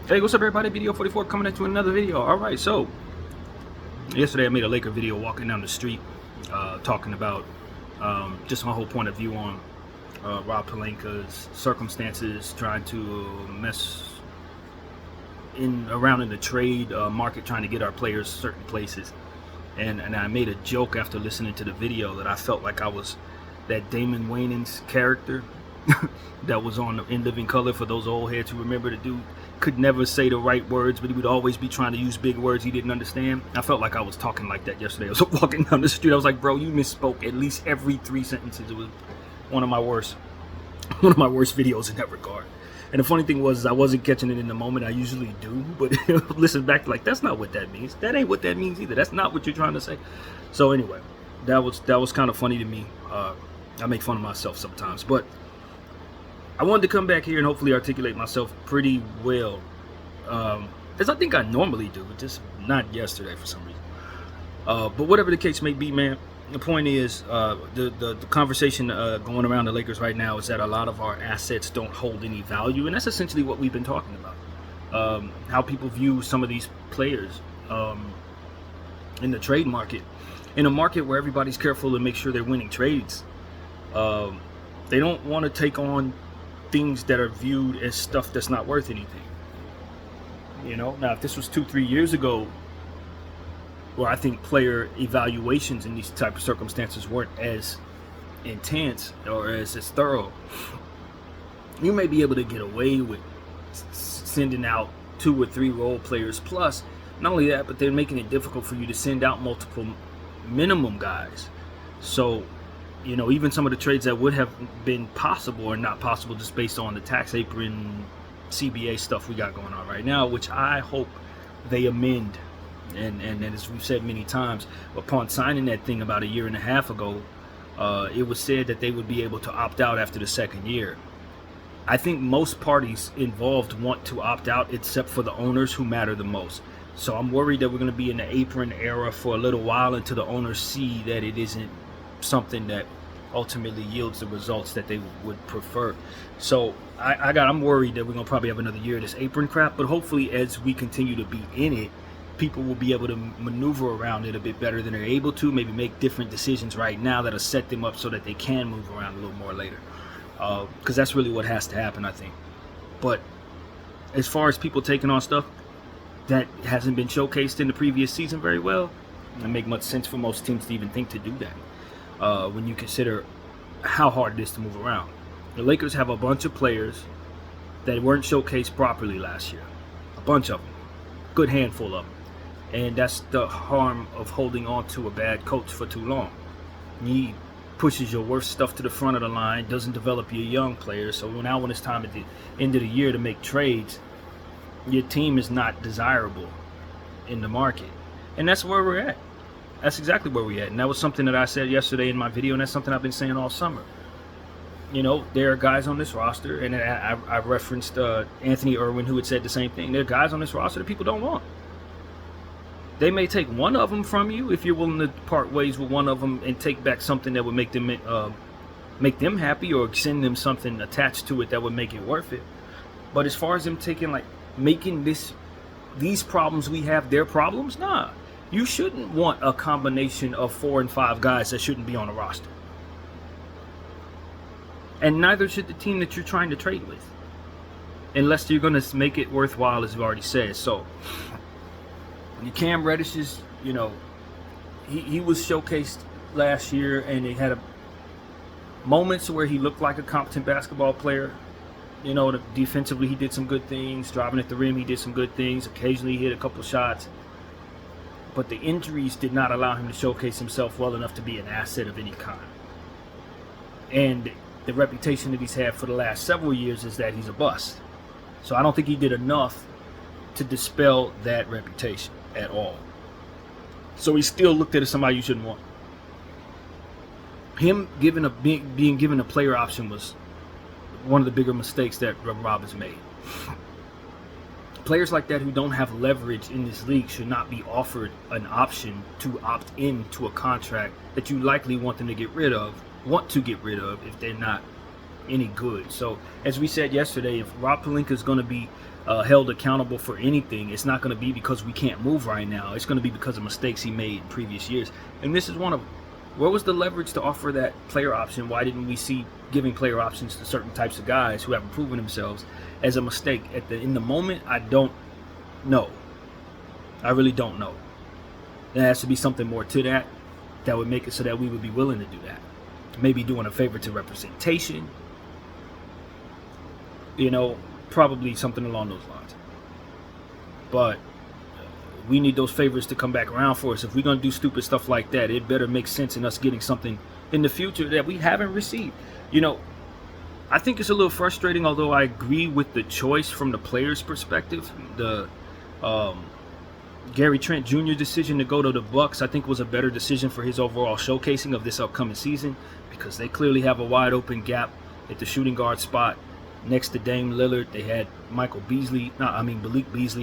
Hey, what's up, everybody? Video 44 coming into another video. All right, so yesterday I made a Laker video walking down the street, talking about just my whole point of view on Rob Pelinka's circumstances, trying to mess around in the trade market, trying to get our players certain places. And I made a joke after listening to the video that I felt like I was that Damon Wayans character that was on In Living Color. For those old heads who remember, the dude could never say the right words, but he would always be trying to use big words he didn't understand. I felt like I was talking like that yesterday. I was walking down the street. I was like, bro, you misspoke at least every 3 sentences. It was one of my worst videos in that regard. And the funny thing was, I wasn't catching it in the moment. I usually do, but listen back, like, that's not what that means. That ain't what that means either. That's not what you're trying to say. So anyway, that was kind of funny to me. I make fun of myself sometimes, but I wanted to come back here and hopefully articulate myself pretty well, as I think I normally do, just not yesterday for some reason. But whatever the case may be, man, the point is, the conversation going around the Lakers right now is that a lot of our assets don't hold any value, and that's essentially what we've been talking about. How people view some of these players in the trade market, in a market where everybody's careful to make sure they're winning trades. They don't want to take on things that are viewed as stuff that's not worth anything. You know, now if this was 2-3 years ago, where I think player evaluations in these type of circumstances weren't as intense or as thorough, you may be able to get away with sending out 2 or 3 role players. Plus, not only that, but they're making it difficult for you to send out multiple minimum guys. So, you know, even some of the trades that would have been possible are not possible just based on the tax apron CBA stuff we got going on right now, which I hope they amend. And as we've said many times, upon signing that thing about 1.5 years ago, it was said that they would be able to opt out after the 2nd year. I think most parties involved want to opt out except for the owners, who matter the most. So I'm worried that we're going to be in the apron era for a little while until the owners see that it isn't something that ultimately yields the results that they would prefer. So I'm worried that we're gonna probably have another year of this apron crap, but hopefully as we continue to be in it, people will be able to maneuver around it a bit better than they're able to, maybe make different decisions right now that'll set them up so that they can move around a little more later, because that's really what has to happen, I think. But as far as people taking on stuff that hasn't been showcased in the previous season very well, it doesn't make much sense for most teams to even think to do that. When you consider how hard it is to move around. The Lakers have a bunch of players that weren't showcased properly last year. A bunch of them. Good handful of them. And that's the harm of holding on to a bad coach for too long. He pushes your worst stuff to the front of the line, doesn't develop your young players, so now when it's time at the end of the year to make trades, your team is not desirable in the market. And that's where we're at. That's exactly where we're at. And that was something that I said yesterday in my video, and that's something I've been saying all summer. You know, there are guys on this roster, and I referenced Anthony Irwin, who had said the same thing. There are guys on this roster that people don't want. They may take one of them from you if you're willing to part ways with one of them and take back something that would make them happy, or send them something attached to it that would make it worth it. But as far as them making these problems we have their problems, nah. You shouldn't want a combination of 4 and 5 guys that shouldn't be on the roster. And neither should the team that you're trying to trade with. Unless you're going to make it worthwhile, as we've already said. So, Cam Reddish is, you know, he was showcased last year, and he had moments where he looked like a competent basketball player. You know, defensively he did some good things. Driving at the rim, he did some good things. Occasionally he hit a couple shots. But the injuries did not allow him to showcase himself well enough to be an asset of any kind. And the reputation that he's had for the last several years is that he's a bust. So I don't think he did enough to dispel that reputation at all. So he's still looked at as somebody you shouldn't want. Him being given a player option was one of the bigger mistakes that Rob has made. Players like that who don't have leverage in this league should not be offered an option to opt into a contract that you likely want to get rid of if they're not any good. So, as we said yesterday, if Rob Pelinka is going to be held accountable for anything, it's not going to be because we can't move right now. It's going to be because of mistakes he made in previous years. And this is one of them. Where was the leverage to offer that player option? Why didn't we see giving player options to certain types of guys who haven't proven themselves as a mistake? In the moment, I don't know. I really don't know. There has to be something more to that would make it so that we would be willing to do that. Maybe doing a favor to representation. Probably something along those lines. But we need those favors to come back around for us. If we're going to do stupid stuff like that, it better make sense in us getting something in the future that we haven't received. I think it's a little frustrating, although I agree with the choice from the player's perspective. The Gary Trent Jr. decision to go to the Bucks, I think, was a better decision for his overall showcasing of this upcoming season, because they clearly have a wide open gap at the shooting guard spot. Next to Dame Lillard, they had Malik Beasley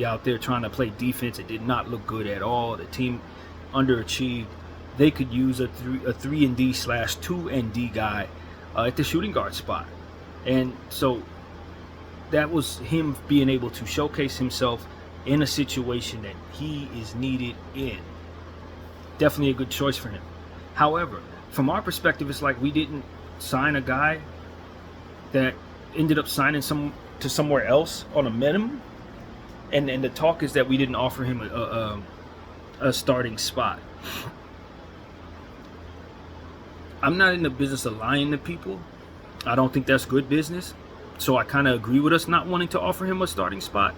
out there trying to play defense. It did not look good at all. The team underachieved. They could use a 3-and-D/2-and-D guy at the shooting guard spot. And so that was him being able to showcase himself in a situation that he is needed in. Definitely a good choice for him. However, from our perspective, it's like we didn't sign a guy that ended up signing to somewhere else on a minimum, and the talk is that we didn't offer him a starting spot. I'm not in the business of lying to people. I don't think that's good business. So I kind of agree with us not wanting to offer him a starting spot.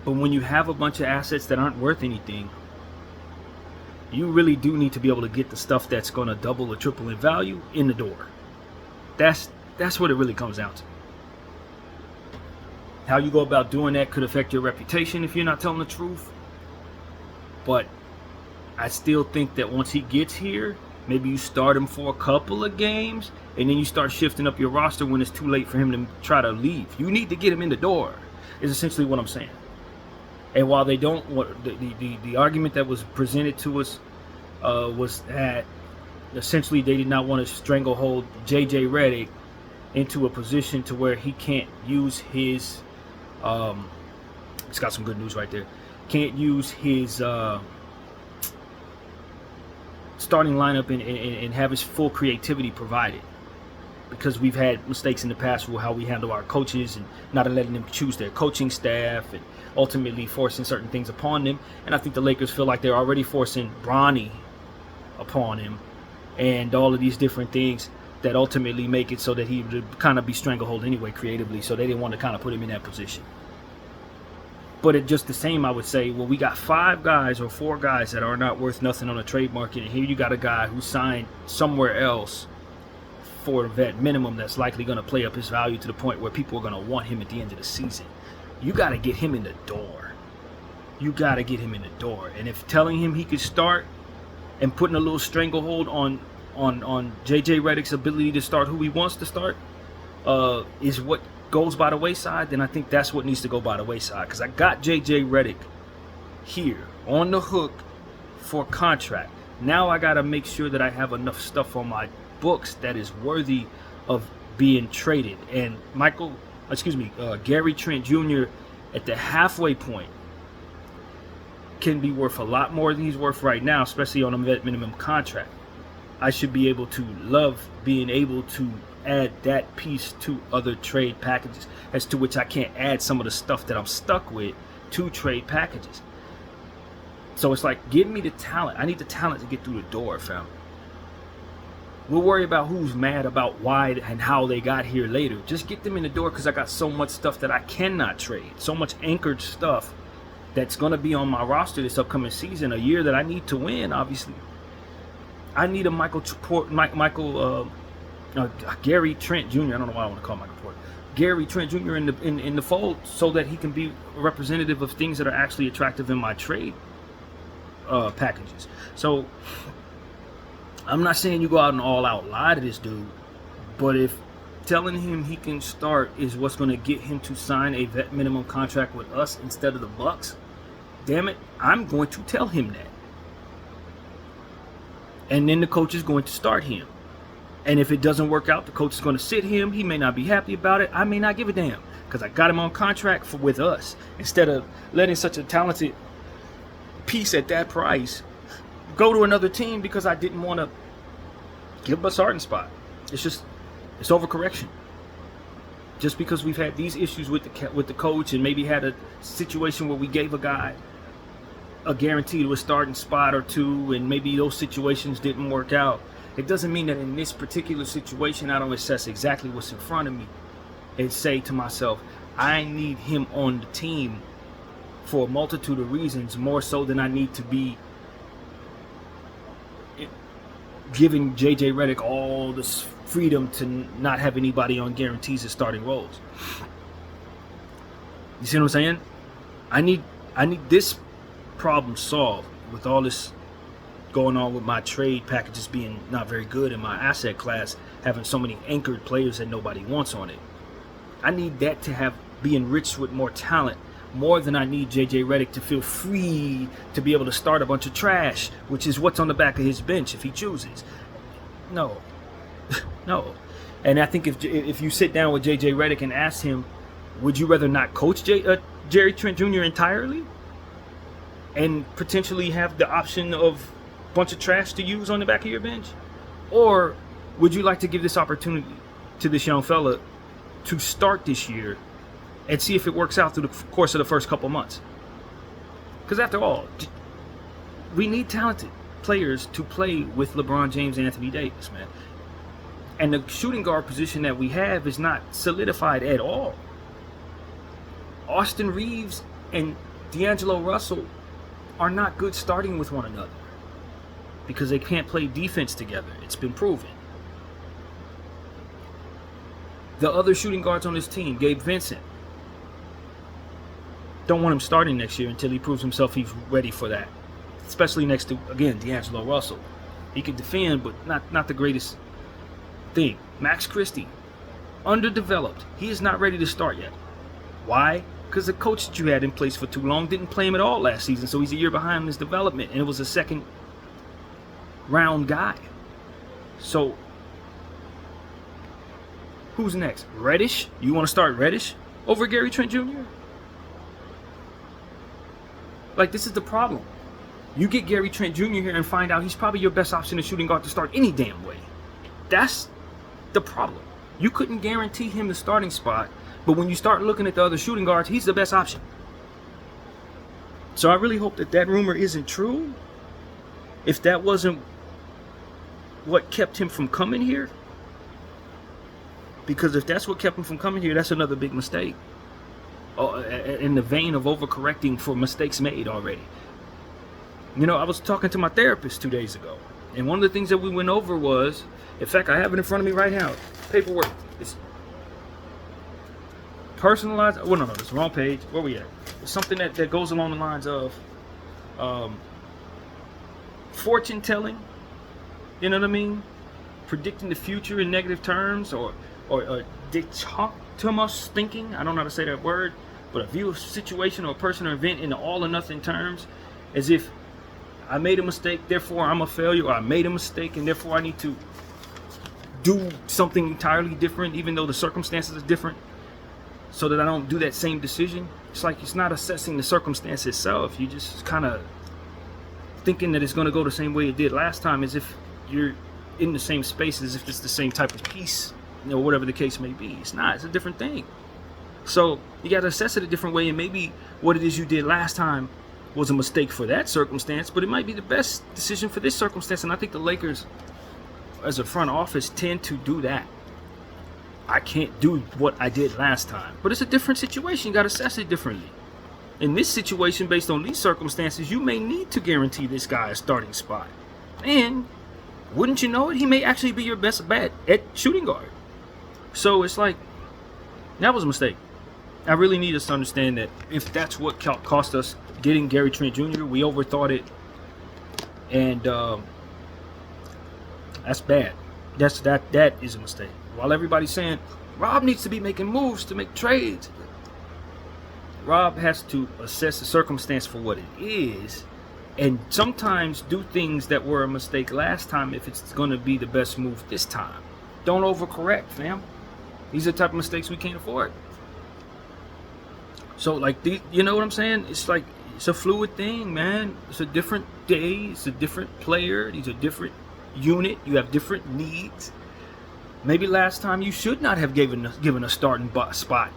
But when you have a bunch of assets that aren't worth anything, you really do need to be able to get the stuff that's going to double or triple in value in the door. That's what it really comes down to. How you go about doing that could affect your reputation if you're not telling the truth. But I still think that once he gets here, maybe you start him for a couple of games, and then you start shifting up your roster when it's too late for him to try to leave. You need to get him in the door, is essentially what I'm saying. And while they don't, the argument that was presented to us was that essentially they did not want to stranglehold JJ Redick into a position to where he can't use his it's got some good news right there. Can't use his starting lineup and have his full creativity provided, because we've had mistakes in the past with how we handle our coaches and not letting them choose their coaching staff and ultimately forcing certain things upon them. And I think the Lakers feel like they're already forcing Bronny upon him and all of these different things that ultimately make it so that he would kind of be stranglehold anyway creatively, so they didn't want to kind of put him in that position. But it just the same, I would say, well, we got 5 guys or 4 guys that are not worth nothing on the trade market, and here you got a guy who signed somewhere else for a vet minimum that's likely going to play up his value to the point where people are going to want him at the end of the season. You got to get him in the door. You got to get him in the door. And if telling him he could start and putting a little stranglehold on JJ Redick's ability to start who he wants to start is what goes by the wayside, then I think that's what needs to go by the wayside. Because I got JJ Redick here on the hook for contract. Now I got to make sure that I have enough stuff on my books that is worthy of being traded. And Gary Trent Jr. at the halfway point can be worth a lot more than he's worth right now, especially on a vet minimum contract. I should be able to love being able to add that piece to other trade packages, as to which I can't add some of the stuff that I'm stuck with to trade packages. So it's like, give me the talent. I need the talent to get through the door, fam. We'll worry about who's mad about why and how they got here later. Just get them in the door, because I got so much stuff that I cannot trade. So much anchored stuff that's going to be on my roster this upcoming season, a year that I need to win, obviously. I need a Gary Trent Jr. I don't know why I want to call Michael Porter. Gary Trent Jr. in the fold, so that he can be representative of things that are actually attractive in my trade packages. So I'm not saying you go out and all out lie to this dude, but if telling him he can start is what's going to get him to sign a vet minimum contract with us instead of the Bucks, damn it, I'm going to tell him that. And then the coach is going to start him. And if it doesn't work out, the coach is going to sit him. He may not be happy about it. I may not give a damn, because I got him on contract with us instead of letting such a talented piece at that price go to another team because I didn't want to give him a starting spot. It's overcorrection. Just because we've had these issues with the coach and maybe had a situation where we gave a guy a guarantee to a starting spot or two, and maybe those situations didn't work out, it doesn't mean that in this particular situation I don't assess exactly what's in front of me and say to myself, I need him on the team for a multitude of reasons, more so than I need to be giving JJ Redick all this freedom to not have anybody on guarantees of starting roles. You see what I'm saying? I need this problem solved with all this going on with my trade packages being not very good and my asset class having so many anchored players that nobody wants on it. I need that to be enriched with more talent, more than I need JJ Redick to feel free to be able to start a bunch of trash, which is what's on the back of his bench if he chooses. No. No. And I think if you sit down with JJ Redick and ask him, would you rather not coach Jerry Trent Jr. entirely and potentially have the option of a bunch of trash to use on the back of your bench? Or would you like to give this opportunity to this young fella to start this year and see if it works out through the course of the first couple months? Because after all, we need talented players to play with LeBron James and Anthony Davis, man. And the shooting guard position that we have is not solidified at all. Austin Reeves and D'Angelo Russell are not good starting with one another because they can't play defense together. It's been proven. The other shooting guards on this team, Gabe Vincent, don't want him starting next year until he proves himself he's ready for that. Especially next to, again, D'Angelo Russell. He can defend, but not the greatest thing. Max Christie, underdeveloped. He is not ready to start yet. Why? Because the coach that you had in place for too long didn't play him at all last season, so he's a year behind in his development, and it was a second round guy. So, who's next? Reddish? You want to start Reddish over Gary Trent Jr.? Like, this is the problem. You get Gary Trent Jr. here and find out he's probably your best option at shooting guard to start any damn way. That's the problem. You couldn't guarantee him the starting spot, but when you start looking at the other shooting guards, he's the best option. So I really hope that rumor isn't true. If that wasn't what kept him from coming here, because if that's what kept him from coming here, that's another big mistake. In the vein of overcorrecting for mistakes made already. You know, I was talking to my therapist 2 days ago, and one of the things that we went over was, in fact, I have it in front of me right now, paperwork. It's personalized. Well, no, it's the wrong page. Where we at? It's something that goes along the lines of fortune telling. You know what I mean? Predicting the future in negative terms, or dichotomous thinking. I don't know how to say that word, but a view of situation or a person or event in all or nothing terms, as if I made a mistake, therefore I'm a failure, or I made a mistake and therefore I need to do something entirely different even though the circumstances are different, so that I don't do that same decision. It's like it's not assessing the circumstance itself. You just kind of thinking that it's going to go the same way it did last time, as if you're in the same space, as if it's the same type of piece, you know, whatever the case may be. It's not. It's a different thing. So you got to assess it a different way, and maybe what it is you did last time was a mistake for that circumstance, but it might be the best decision for this circumstance. And I think the Lakers, as a front office, tend to do that. I can't do what I did last time, but it's a different situation. You got to assess it differently. In this situation, based on these circumstances, you may need to guarantee this guy a starting spot, and wouldn't you know it, he may actually be your best bet at shooting guard. So it's like, that was a mistake. I really need us to understand that if that's what cost us getting Gary Trent Jr., we overthought it, and that's bad. That is a mistake. While everybody's saying Rob needs to be making moves to make trades, Rob has to assess the circumstance for what it is, and sometimes do things that were a mistake last time if it's going to be the best move this time. Don't overcorrect, fam. These are the type of mistakes we can't afford. So like you know what I'm saying? It's like it's a fluid thing, man. It's a different day. It's a different player. These are different unit. You have different needs. Maybe last time you should not have given a starting spot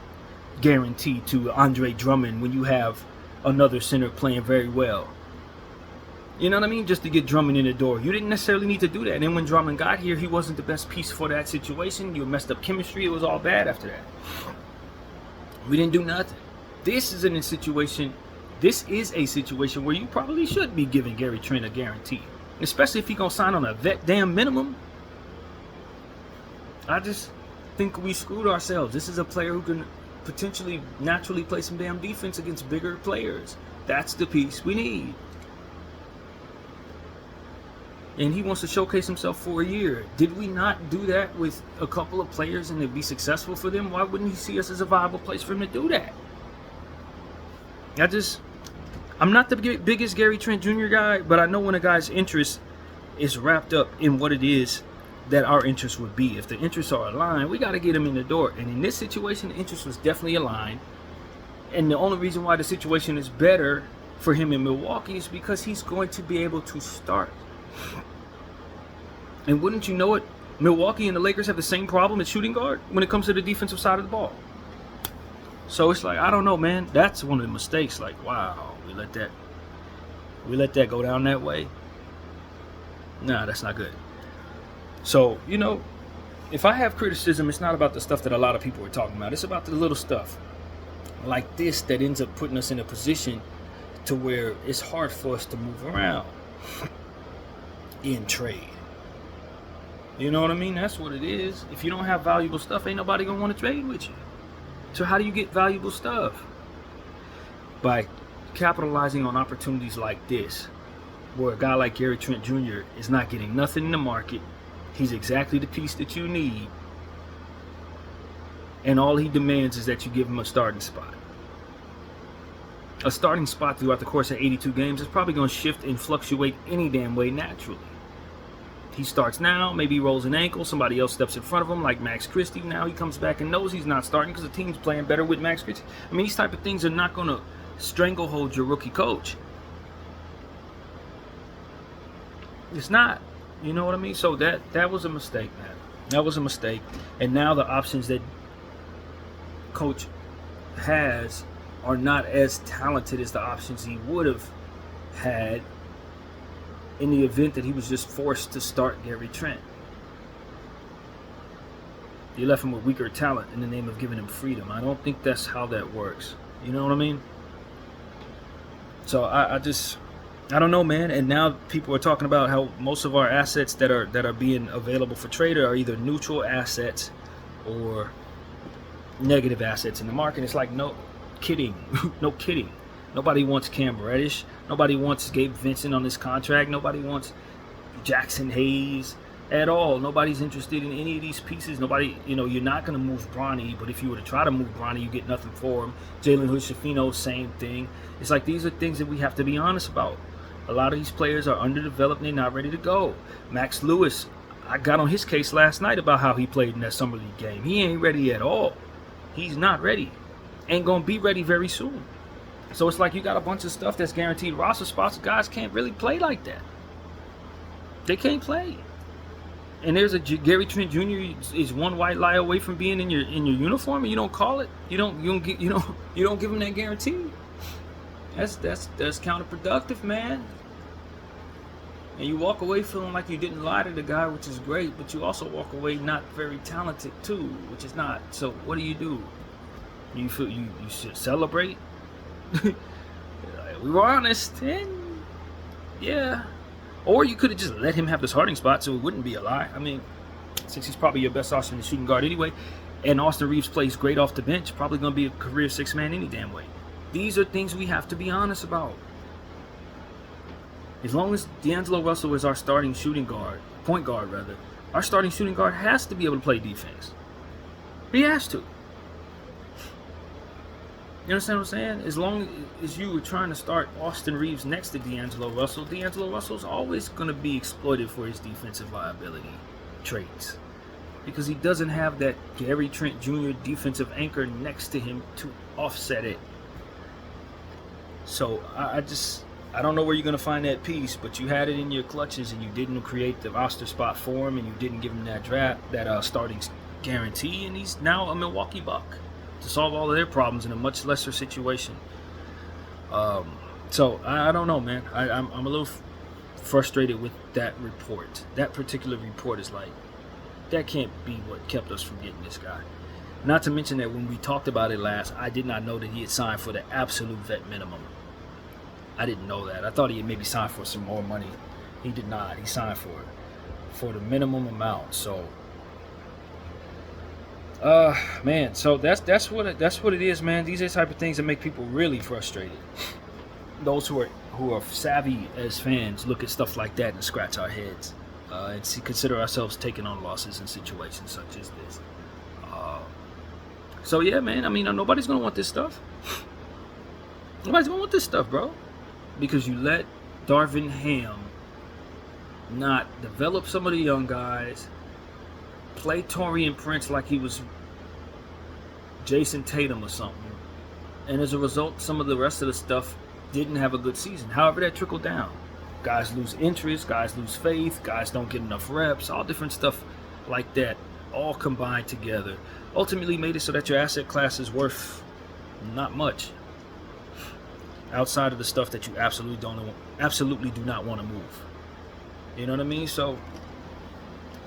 guarantee to Andre Drummond when you have another center playing very well. You know what I mean? Just to get Drummond in the door. You didn't necessarily need to do that. And then when Drummond got here, he wasn't the best piece for that situation. You messed up chemistry. It was all bad after that. We didn't do nothing. This is a situation where you probably should be giving Gary Trent a guarantee. Especially if he's going to sign on a vet damn minimum. I just think we screwed ourselves. This is a player who can potentially naturally play some damn defense against bigger players. That's the piece we need. And he wants to showcase himself for a year. Did we not do that with a couple of players and it be successful for them? Why wouldn't he see us as a viable place for him to do that? I'm not the biggest Gary Trent Jr. guy, but I know when a guy's interest is wrapped up in what it is that our interest would be. If the interests are aligned, we got to get him in the door. And in this situation, the interest was definitely aligned. And the only reason why the situation is better for him in Milwaukee is because he's going to be able to start. And wouldn't you know it, Milwaukee and the Lakers have the same problem at shooting guard when it comes to the defensive side of the ball. So it's like, I don't know, man. That's one of the mistakes. Like, wow, we let that go down that way. Nah, that's not good. So, you know, if I have criticism, it's not about the stuff that a lot of people are talking about. It's about the little stuff like this that ends up putting us in a position to where it's hard for us to move around in trade. You know what I mean? That's what it is. If you don't have valuable stuff, ain't nobody gonna want to trade with you. So how do you get valuable stuff? By capitalizing on opportunities like this, where a guy like Gary Trent Jr. is not getting nothing in the market. He's exactly the piece that you need. And all he demands is that you give him a starting spot. A starting spot throughout the course of 82 games is probably going to shift and fluctuate any damn way naturally. He starts now, maybe he rolls an ankle, somebody else steps in front of him like Max Christie. Now he comes back and knows he's not starting because the team's playing better with Max Christie. I mean, these type of things are not going to stranglehold your rookie coach. It's not. You know what I mean? So that was a mistake, man. That was a mistake. And now the options that coach has are not as talented as the options he would have had in the event that he was just forced to start Gary Trent. You left him with weaker talent in the name of giving him freedom. I don't think that's how that works. You know what I mean? So I don't know, man. And now people are talking about how most of our assets that are being available for trade are either neutral assets or negative assets in the market. It's like, no kidding. No kidding. Nobody wants Cam Reddish. Nobody wants Gabe Vincent on this contract. Nobody wants Jackson Hayes at all. Nobody's interested in any of these pieces. Nobody, you're not going to move Bronny, but if you were to try to move Bronny, you get nothing for him. Jalen Hood-Schifino, same thing. It's like these are things that we have to be honest about. A lot of these players are underdeveloped and they're not ready to go. Max Lewis, I got on his case last night about how he played in that Summer League game. He ain't ready at all. He's not ready. Ain't going to be ready very soon. So it's like you got a bunch of stuff that's guaranteed roster spots. Guys can't really play like that. They can't play. And there's a Gary Trent Jr. is one white lie away from being in your uniform, and you don't call it. You don't give him that guarantee. That's counterproductive, man. And you walk away feeling like you didn't lie to the guy, which is great, but you also walk away not very talented too, which is not. So what do? You feel you should celebrate. We were honest, and yeah. Or you could have just let him have the starting spot so it wouldn't be a lie. I mean, since he's probably your best option in the shooting guard anyway, and Austin Reeves plays great off the bench, probably going to be a career six-man any damn way. These are things we have to be honest about. As long as D'Angelo Russell is our starting shooting guard, point guard rather, our starting shooting guard has to be able to play defense. He has to. You understand what I'm saying? As long as you were trying to start Austin Reeves next to D'Angelo Russell's always going to be exploited for his defensive liability traits. Because he doesn't have that Gary Trent Jr. defensive anchor next to him to offset it. So I don't know where you're gonna find that piece, but you had it in your clutches and you didn't create the roster spot for him, and you didn't give him that starting guarantee, and he's now a Milwaukee Buck to solve all of their problems in a much lesser situation. So I don't know, man. I'm a little frustrated with that report. That particular report is like, that can't be what kept us from getting this guy. Not to mention that when we talked about it last, I did not know that he had signed for the absolute vet minimum. I didn't know that. I thought he had maybe signed for some more money. He did not. He signed for the minimum amount. So, man. So that's what it is, man. These are the type of things that make people really frustrated. Those who are savvy as fans look at stuff like that and scratch our heads, and consider ourselves taking on losses in situations such as this. So yeah, man. I mean, nobody's gonna want this stuff. Nobody's gonna want this stuff, bro. Because you let Darvin Ham not develop some of the young guys, play Taurean Prince like he was Jason Tatum or something, and as a result, some of the rest of the stuff didn't have a good season. However, that trickled down. Guys lose interest, guys lose faith, guys don't get enough reps, all different stuff like that, all combined together, ultimately made it so that your asset class is worth not much. Outside of the stuff that you absolutely do not want to move. You know what I mean? So,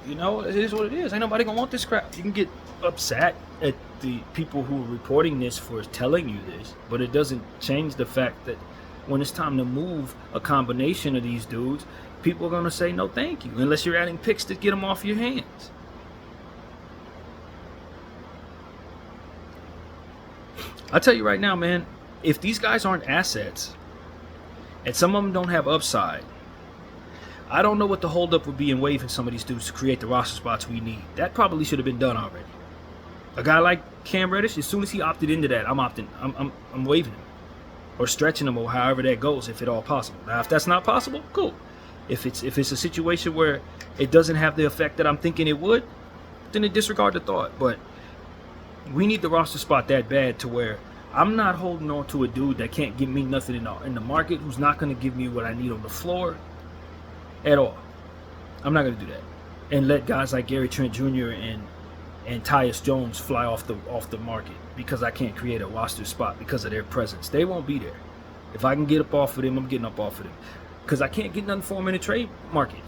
it is what it is. Ain't nobody gonna want this crap. You can get upset at the people who are reporting this for telling you this, but it doesn't change the fact that when it's time to move a combination of these dudes, people are gonna say no thank you, unless you're adding picks to get them off your hands. I'll tell you right now, man, if these guys aren't assets, and some of them don't have upside, I don't know what the holdup would be in waiving some of these dudes to create the roster spots we need. That probably should have been done already. A guy like Cam Reddish, as soon as he opted into that, I'm waiving him, or stretching him, or however that goes, if at all possible. Now, if that's not possible, cool. If it's a situation where it doesn't have the effect that I'm thinking it would, then disregard the thought. But we need the roster spot that bad to where I'm not holding on to a dude that can't give me nothing in the market, who's not going to give me what I need on the floor at all. I'm not going to do that. And let guys like Gary Trent Jr. and Tyus Jones fly off the market because I can't create a roster spot because of their presence. They won't be there. If I can get up off of them, I'm getting up off of them. Because I can't get nothing for them in the trade market,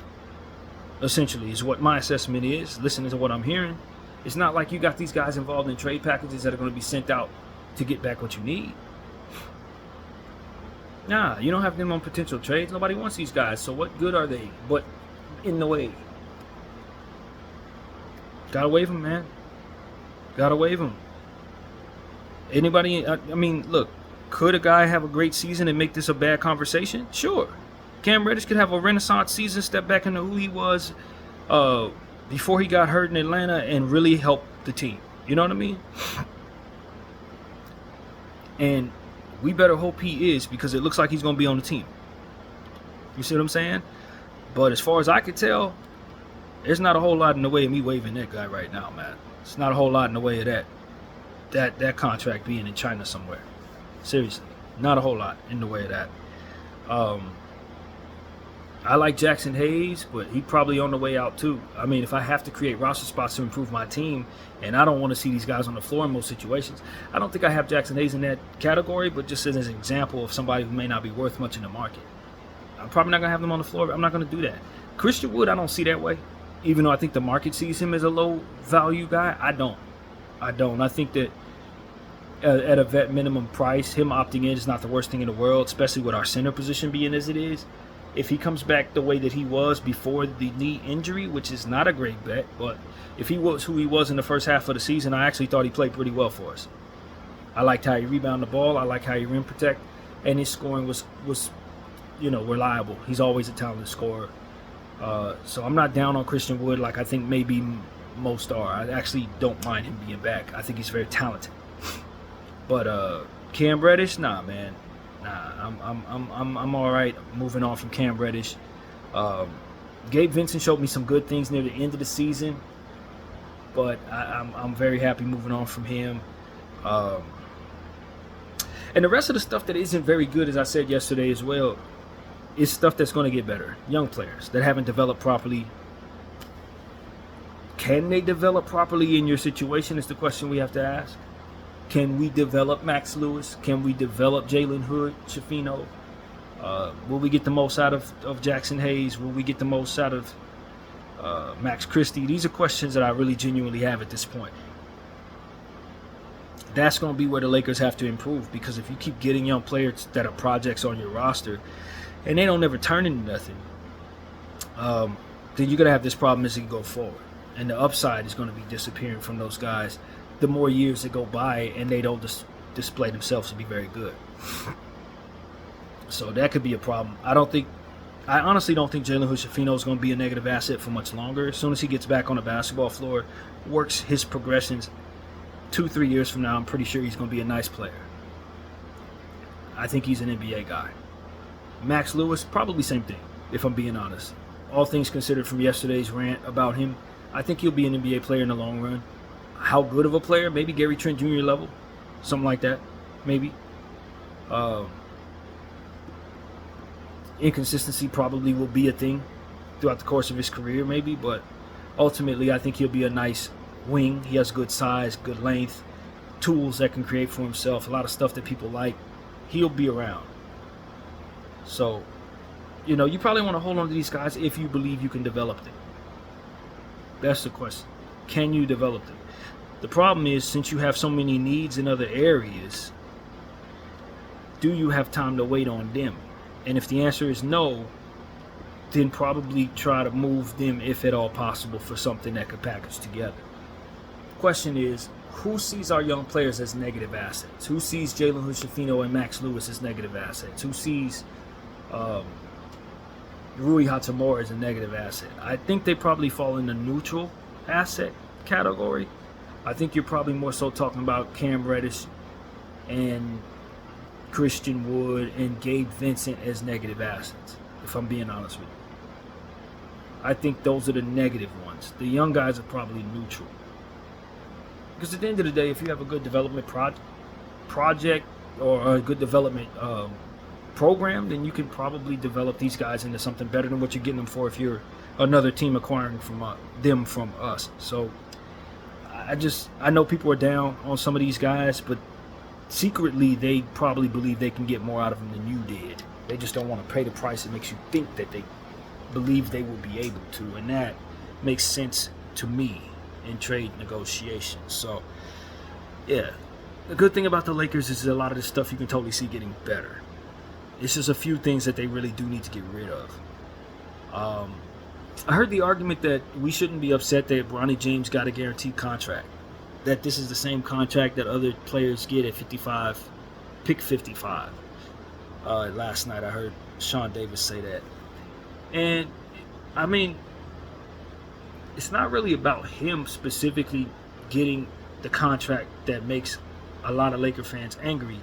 essentially, is what my assessment is, listening to what I'm hearing. It's not like you got these guys involved in trade packages that are going to be sent out to get back what you need. Nah, you don't have them on potential trades. Nobody wants these guys. So what good are they? But in the way, gotta waive them, man. Gotta waive them. Anybody? I mean, look. Could a guy have a great season and make this a bad conversation? Sure. Cam Reddish could have a renaissance season, step back into who he was before he got hurt in Atlanta, and really help the team. You know what I mean? And we better hope he is, because it looks like he's going to be on the team. You see what I'm saying? But as far as I can tell, there's not a whole lot in the way of me waiving that guy right now, man. It's not a whole lot in the way of that contract being in China somewhere. Seriously, not a whole lot in the way of that. I like Jackson Hayes, but he probably on the way out too. I mean, if I have to create roster spots to improve my team, and I don't want to see these guys on the floor in most situations, I don't think I have Jackson Hayes in that category, but just as an example of somebody who may not be worth much in the market. I'm probably not going to have them on the floor. I'm not going to do that. Christian Wood, I don't see that way. Even though I think the market sees him as a low value guy, I don't. I think that at a vet minimum price, him opting in is not the worst thing in the world, especially with our center position being as it is. If he comes back the way that he was before the knee injury, which is not a great bet, but if he was who he was in the first half of the season, I actually thought he played pretty well for us. I liked how he rebounded the ball. I like how he rim protect, and his scoring was reliable. He's always a talented scorer. So I'm not down on Christian Wood like I think maybe most are. I actually don't mind him being back. I think he's very talented. But Cam Reddish, nah, man. Nah, I'm all right moving on from Cam Reddish. Gabe Vincent showed me some good things near the end of the season, but I'm very happy moving on from him. And the rest of the stuff that isn't very good, as I said yesterday as well, is stuff that's going to get better. Young players that haven't developed properly. Can they develop properly in your situation is the question we have to ask. Can we develop Max Lewis? Can we develop Jalen Hood, Schifino? Will we get the most out of Jackson Hayes? Will we get the most out of Max Christie? These are questions that I really genuinely have at this point. That's going to be where the Lakers have to improve, because if you keep getting young players that are projects on your roster and they don't ever turn into nothing, then you're going to have this problem as you go forward. And the upside is going to be disappearing from those guys the more years that go by and they don't display themselves to be very good. So that could be a problem. I honestly don't think Jalen Hood-Schifino is going to be a negative asset for much longer. As soon as he gets back on the basketball floor, works his progressions, 2-3 years from now, I'm pretty sure he's going to be a nice player. I think he's an NBA guy. Max Lewis, probably same thing, if I'm being honest. All things considered from yesterday's rant about him, I think he'll be an NBA player in the long run. How good of a player? Maybe Gary Trent Jr. level. Something like that. Maybe. Inconsistency probably will be a thing throughout the course of his career, maybe. But ultimately, I think he'll be a nice wing. He has good size, good length, tools that can create for himself, a lot of stuff that people like. He'll be around. So, you probably want to hold on to these guys if you believe you can develop them. That's the question. Can you develop them? The problem is, since you have so many needs in other areas, do you have time to wait on them? And if the answer is no, then probably try to move them, if at all possible, for something that could package together. The question is, who sees our young players as negative assets? Who sees Jalen Hood-Schifino and Max Lewis as negative assets? Who sees Rui Hachimura as a negative asset? I think they probably fall in the neutral asset category. I think you're probably more so talking about Cam Reddish and Christian Wood and Gabe Vincent as negative assets, if I'm being honest with you. I think those are the negative ones. The young guys are probably neutral. Because at the end of the day, if you have a good development project or a good development program, then you can probably develop these guys into something better than what you're getting them for if you're another team acquiring them from us. So I know people are down on some of these guys, but secretly they probably believe they can get more out of them than you did. They just don't want to pay the price that makes you think that they believe they will be able to, and that makes sense to me in trade negotiations. So yeah, the good thing about the Lakers is a lot of this stuff you can totally see getting better. It's just a few things that they really do need to get rid of. I heard the argument that we shouldn't be upset that Bronny James got a guaranteed contract, that this is the same contract that other players get at 55, pick 55. Last night I heard Sean Davis say that. And, I mean, it's not really about him specifically getting the contract that makes a lot of Laker fans angry.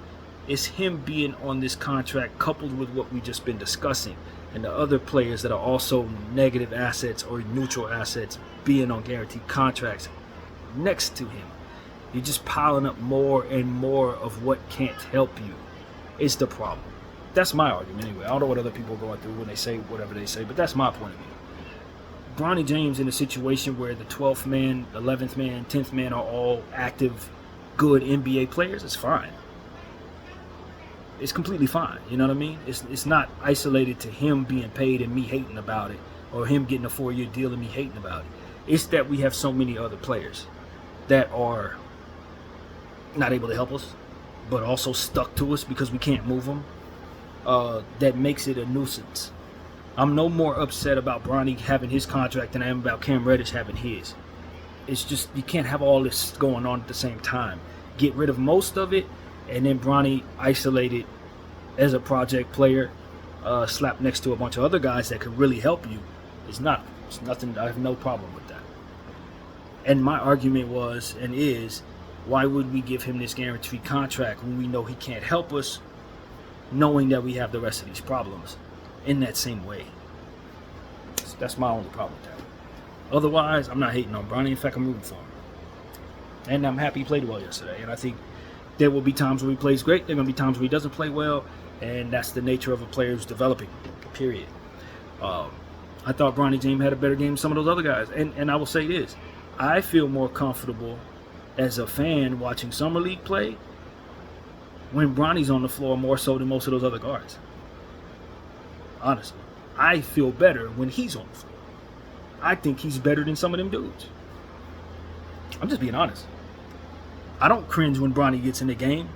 It's him being on this contract coupled with what we've just been discussing, and the other players that are also negative assets or neutral assets being on guaranteed contracts next to him. You're just piling up more and more of what can't help you. It's the problem. That's my argument anyway. I don't know what other people are going through when they say whatever they say, but that's my point of view. Bronny James in a situation where the 12th man, 11th man, 10th man are all active, good NBA players, it's fine. It's completely fine. You know what I mean? It's not isolated to him being paid and me hating about it, or him getting a 4-year deal and me hating about it. It's that we have so many other players that are not able to help us, but also stuck to us because we can't move them. That makes it a nuisance. I'm no more upset about Bronny having his contract than I am about Cam Reddish having his. It's just you can't have all this going on at the same time. Get rid of most of it, and then Bronny isolated as a project player, slapped next to a bunch of other guys that could really help you. It's nothing. I have no problem with that. And my argument was and is, why would we give him this guaranteed contract when we know he can't help us, knowing that we have the rest of these problems in that same way? That's my only problem with that. Otherwise, I'm not hating on Bronny. In fact, I'm rooting for him. And I'm happy he played well yesterday. And I think There will be times where he plays great. There are going to be times where he doesn't play well, and that's the nature of a player who's developing, period. I thought Bronny James had a better game than some of those other guys. And I will say this. I feel more comfortable as a fan watching Summer League play when Bronny's on the floor more so than most of those other guards. Honestly. I feel better when he's on the floor. I think he's better than some of them dudes. I'm just being honest. I don't cringe when Bronny gets in the game.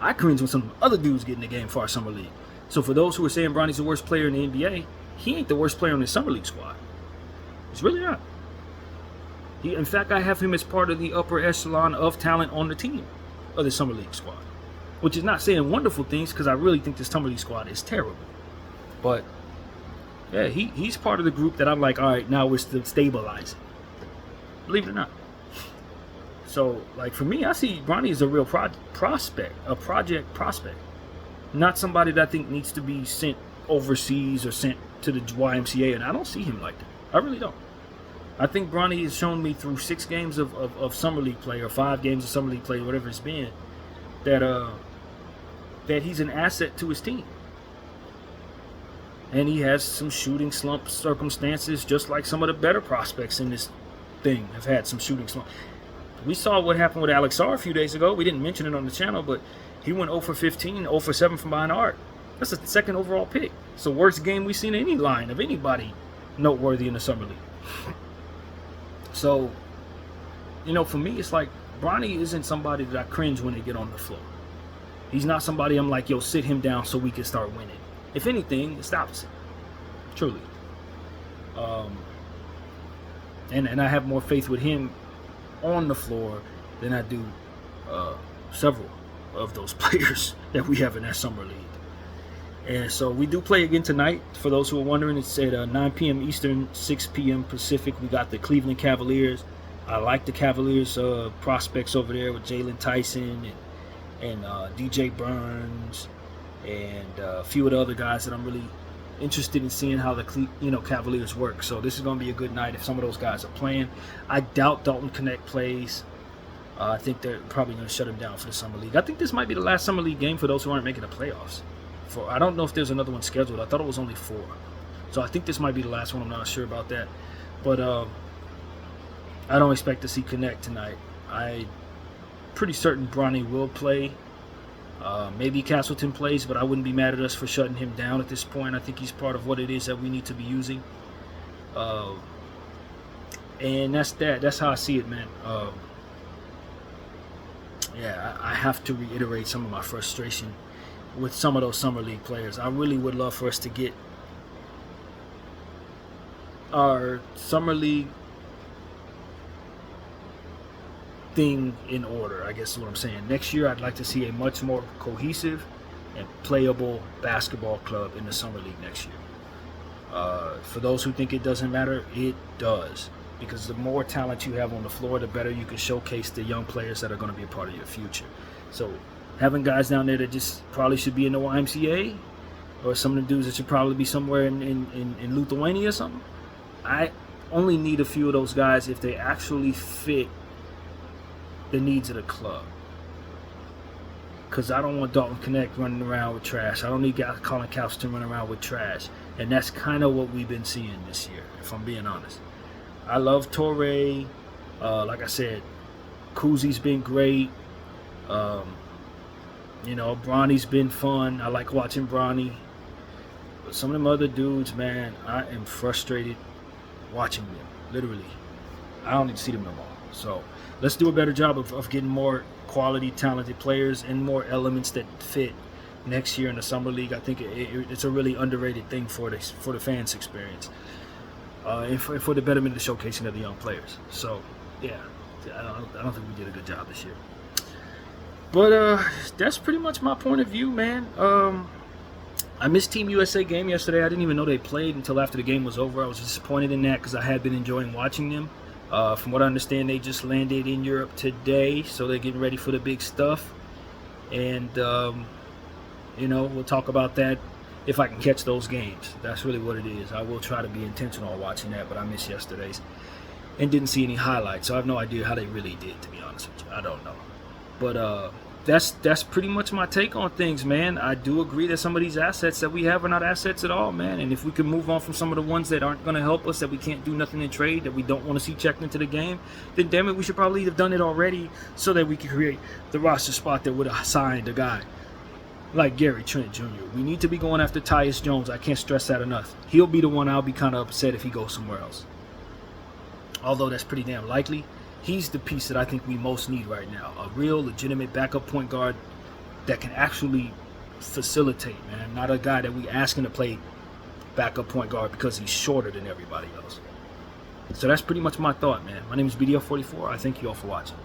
I cringe when some other dudes get in the game for our Summer League. So for those who are saying Bronny's the worst player in the NBA, he ain't the worst player on the Summer League squad. He's really not. In fact, I have him as part of the upper echelon of talent on the team of the Summer League squad. Which is not saying wonderful things, because I really think this Summer League squad is terrible. But, yeah, he's part of the group that I'm like, all right, now we're still stabilizing. Believe it or not. So, like, for me, I see Bronny as a real prospect, a project prospect. Not somebody that I think needs to be sent overseas or sent to the YMCA, and I don't see him like that. I really don't. I think Bronny has shown me through 6 games of Summer League play, or 5 games of Summer League play, whatever it's been, that he's an asset to his team. And he has some shooting slump circumstances, just like some of the better prospects in this thing have had some shooting slump. We saw what happened with Alex Sarr a few days ago. We didn't mention it on the channel, but he went 0 for 15, 0 for 7 from behind arc. That's the 2nd overall pick. It's the worst game we've seen in any line of anybody noteworthy in the Summer League. So, for me, it's like Bronny isn't somebody that I cringe when they get on the floor. He's not somebody I'm like, yo, sit him down so we can start winning. If anything, it's the opposite. Truly. And I have more faith with him on the floor than I do several of those players that we have in that Summer League. And so we do play again tonight. For those who are wondering, it's at 9 p.m. Eastern, 6 p.m. Pacific. We got the Cleveland Cavaliers. I like the Cavaliers prospects over there with Jalen Tyson and DJ Burns and a few of the other guys that I'm really interested in seeing how the Cavaliers work. So this is going to be a good night if some of those guys are playing. I doubt Dalton Connect plays. I think they're probably going to shut him down for the Summer League. I think this might be the last Summer League game for those who aren't making the playoffs. I don't know if there's another one scheduled. I thought it was only 4. So I think this might be the last one. I'm not sure about that. But I don't expect to see Connect tonight. I'm pretty certain Bronny will play. Maybe Castleton plays, but I wouldn't be mad at us for shutting him down at this point. I think he's part of what it is that we need to be using. And that's that. That's how I see it, man. I have to reiterate some of my frustration with some of those Summer League players. I really would love for us to get our Summer League thing in order, I guess is what I'm saying. Next year, I'd like to see a much more cohesive and playable basketball club in the Summer League next year. For those who think it doesn't matter, it does. Because the more talent you have on the floor, the better you can showcase the young players that are going to be a part of your future. So having guys down there that just probably should be in the YMCA, or some of the dudes that should probably be somewhere in Lithuania or something, I only need a few of those guys if they actually fit the needs of the club. Because I don't want Dalton Connect running around with trash. I don't need Colin Castleton running around with trash. And that's kind of what we've been seeing this year, if I'm being honest. I love Torrey. Like I said, Kuzi's been great. Bronny's been fun. I like watching Bronny. But some of them other dudes, man, I am frustrated watching them. Literally. I don't need to see them no more. So let's do a better job of getting more quality, talented players and more elements that fit next year in the Summer League. I think it's a really underrated thing for the fans' experience. And for the betterment of the showcasing of the young players. So, yeah, I don't think we did a good job this year. But that's pretty much my point of view, man. I missed Team USA game yesterday. I didn't even know they played until after the game was over. I was disappointed in that because I had been enjoying watching them. From what I understand, they just landed in Europe today, so they're getting ready for the big stuff. And, we'll talk about that if I can catch those games. That's really what it is. I will try to be intentional on watching that, but I missed yesterday's and didn't see any highlights, so I have no idea how they really did, to be honest with you. I don't know. But that's pretty much my take on things, man. I do agree that some of these assets that we have are not assets at all, man. And if we can move on from some of the ones that aren't going to help us, that we can't do nothing in trade, that we don't want to see checked into the game, then damn it, we should probably have done it already so that we could create the roster spot that would have signed a guy like Gary Trent Jr. We need to be going after Tyus Jones. I can't stress that enough. He'll be the one I'll be kind of upset if he goes somewhere else. Although that's pretty damn likely. He's the piece that I think we most need right now. A real legitimate backup point guard that can actually facilitate, man. Not a guy that we asking to play backup point guard because he's shorter than everybody else. So that's pretty much my thought, man. My name is BDL44. I thank you all for watching.